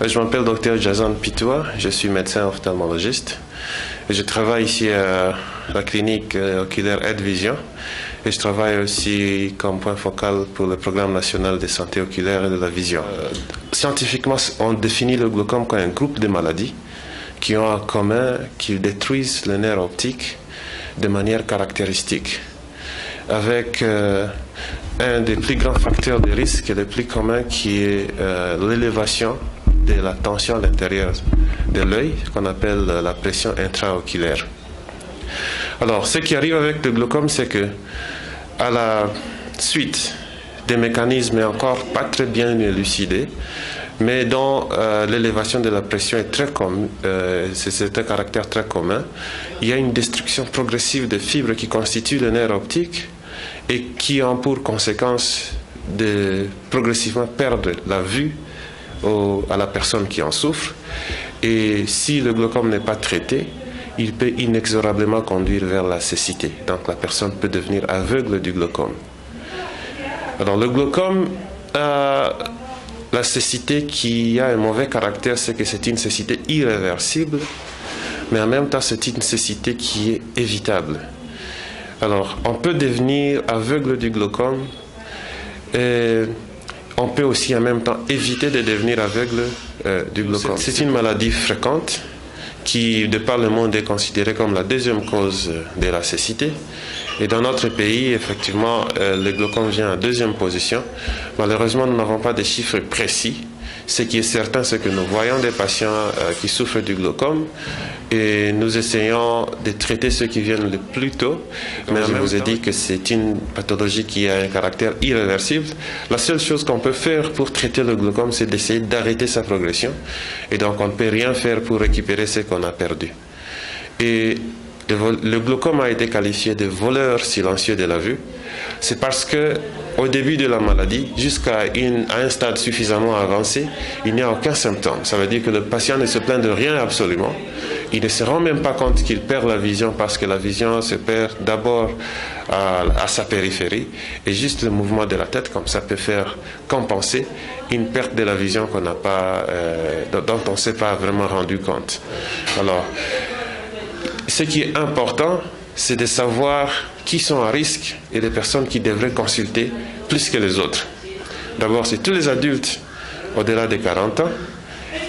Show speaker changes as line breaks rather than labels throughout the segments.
Je m'appelle Dr Jason Pitoua, je suis médecin ophtalmologiste et je travaille ici à la clinique oculaire Edvision et je travaille aussi comme point focal pour le programme national de santé oculaire et de la vision. Scientifiquement, on définit le glaucome comme un groupe de maladies qui ont en commun qu'ils détruisent le nerf optique de manière caractéristique, avec un des plus grands facteurs de risque et le plus commun qui est l'élévation de la tension à l'intérieur de l'œil, qu'on appelle la pression intraoculaire. Alors, ce qui arrive avec le glaucome, c'est que, à la suite des mécanismes encore pas très bien élucidés, mais dont l'élévation de la pression est très c'est un caractère très commun, il y a une destruction progressive des fibres qui constituent le nerf optique et qui ont pour conséquence de progressivement perdre la vue à la personne qui en souffre. Et si le glaucome n'est pas traité, il peut inexorablement conduire vers la cécité. Donc la personne peut devenir aveugle du glaucome. Alors le glaucome, la cécité qui a un mauvais caractère, c'est que c'est une cécité irréversible, mais en même temps c'est une cécité qui est évitable. Alors on peut devenir aveugle du glaucome et on peut aussi en même temps éviter de devenir aveugle du glaucome. C'est une maladie fréquente qui, de par le monde, est considérée comme la deuxième cause de la cécité. Et dans notre pays, effectivement, le glaucome vient en deuxième position. Malheureusement, nous n'avons pas de chiffres précis. Ce qui est certain, c'est que nous voyons des patients qui souffrent du glaucome et nous essayons de traiter ceux qui viennent le plus tôt. Mais je vous ai dit que c'est une pathologie qui a un caractère irréversible. La seule chose qu'on peut faire pour traiter le glaucome, c'est d'essayer d'arrêter sa progression. Et donc, on ne peut rien faire pour récupérer ce qu'on a perdu. Et le glaucome a été qualifié de voleur silencieux de la vue. C'est parce que au début de la maladie, jusqu'à un stade suffisamment avancé, il n'y a aucun symptôme. Ça veut dire que le patient ne se plaint de rien absolument. Il ne se rend même pas compte qu'il perd la vision parce que la vision se perd d'abord à sa périphérie et juste le mouvement de la tête comme ça peut faire compenser une perte de la vision qu'on n'a pas, dont on ne s'est pas vraiment rendu compte. Alors, ce qui est important, c'est de savoir qui sont à risque et les personnes qui devraient consulter plus que les autres. D'abord, c'est tous les adultes au-delà de 40 ans.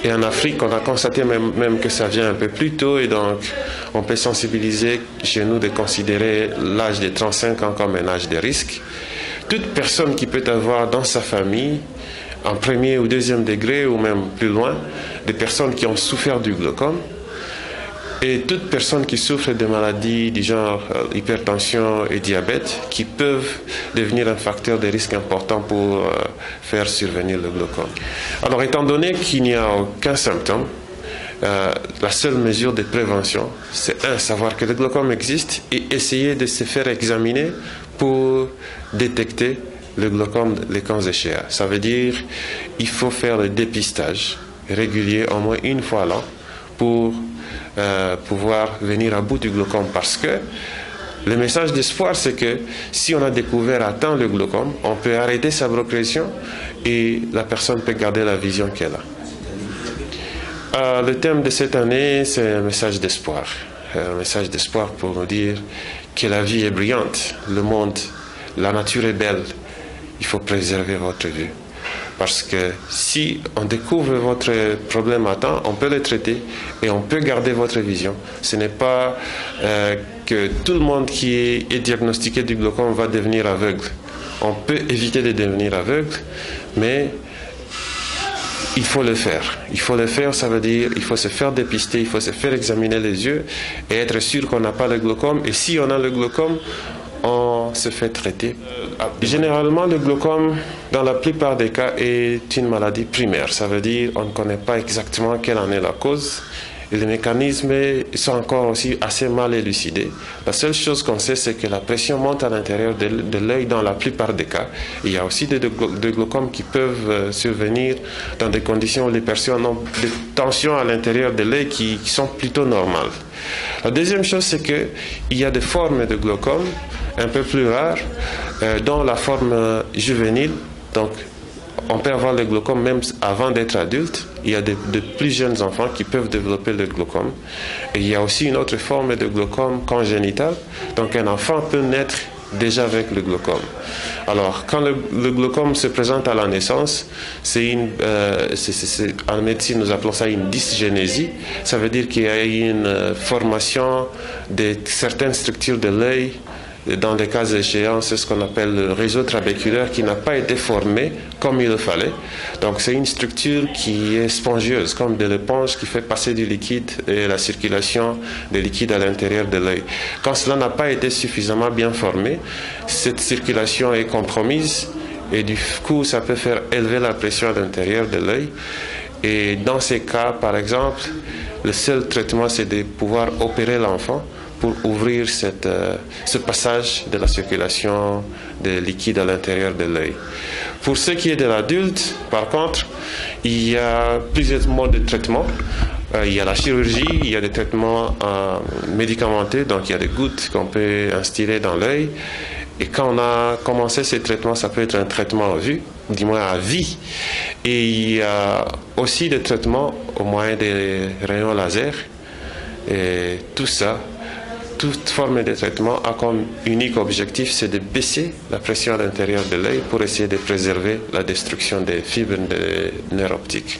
Et en Afrique, on a constaté même que ça vient un peu plus tôt et donc on peut sensibiliser chez nous de considérer l'âge de 35 ans comme un âge de risque. Toute personne qui peut avoir dans sa famille, en premier ou deuxième degré ou même plus loin, des personnes qui ont souffert du glaucome, et toute personne qui souffre de maladies du genre hypertension et diabète qui peuvent devenir un facteur de risque important pour faire survenir le glaucome. Alors, étant donné qu'il n'y a aucun symptôme, la seule mesure de prévention, c'est savoir que le glaucome existe et essayer de se faire examiner pour détecter le glaucome les cas échéants. Ça veut dire qu'il faut faire le dépistage régulier au moins une fois à l'an pour pouvoir venir à bout du glaucome, parce que le message d'espoir, c'est que si on a découvert à temps le glaucome, on peut arrêter sa progression et la personne peut garder la vision qu'elle a. Le thème de cette année, c'est un message d'espoir. Un message d'espoir pour nous dire que la vie est brillante, le monde, la nature est belle. Il faut préserver votre vue. Parce que si on découvre votre problème à temps, on peut le traiter et on peut garder votre vision. Ce n'est pas que tout le monde qui est diagnostiqué du glaucome va devenir aveugle. On peut éviter de devenir aveugle, mais il faut le faire. Il faut le faire, ça veut dire il faut se faire dépister, il faut se faire examiner les yeux et être sûr qu'on n'a pas le glaucome. Et si on a le glaucome, on se fait traiter. Généralement, le glaucome, dans la plupart des cas, est une maladie primaire. Ça veut dire qu'on ne connaît pas exactement quelle en est la cause. Et les mécanismes sont encore aussi assez mal élucidés. La seule chose qu'on sait, c'est que la pression monte à l'intérieur de l'œil dans la plupart des cas. Il y a aussi des glaucomes qui peuvent survenir dans des conditions où les personnes ont des tensions à l'intérieur de l'œil qui sont plutôt normales. La deuxième chose, c'est qu'il y a des formes de glaucome un peu plus rares, dont la forme juvénile. Donc, on peut avoir le glaucome même avant d'être adulte. Il y a de plus jeunes enfants qui peuvent développer le glaucome. Et il y a aussi une autre forme de glaucome congénital. Donc un enfant peut naître déjà avec le glaucome. Alors, quand le glaucome se présente à la naissance, en médecine, nous appelons ça une dysgénésie. Ça veut dire qu'il y a une formation de certaines structures de l'œil. Dans les cas échéants, c'est ce qu'on appelle le réseau trabéculaire qui n'a pas été formé comme il le fallait. Donc c'est une structure qui est spongieuse, comme de l'éponge qui fait passer du liquide et la circulation des liquides à l'intérieur de l'œil. Quand cela n'a pas été suffisamment bien formé, cette circulation est compromise et du coup ça peut faire élever la pression à l'intérieur de l'œil. Et dans ces cas, par exemple, le seul traitement c'est de pouvoir opérer l'enfant pour ouvrir ce passage de la circulation des liquides à l'intérieur de l'œil. Pour ce qui est de l'adulte, par contre, il y a plusieurs modes de traitement. Il y a la chirurgie, il y a des traitements médicamenteux, donc il y a des gouttes qu'on peut instiller dans l'œil. Et quand on a commencé ces traitements, ça peut être un traitement à vue, du moins à vie. Et il y a aussi des traitements au moyen des rayons laser. Et tout ça, toute forme de traitement a comme unique objectif, c'est de baisser la pression à l'intérieur de l'œil pour essayer de préserver la destruction des fibres des nerfs optiques.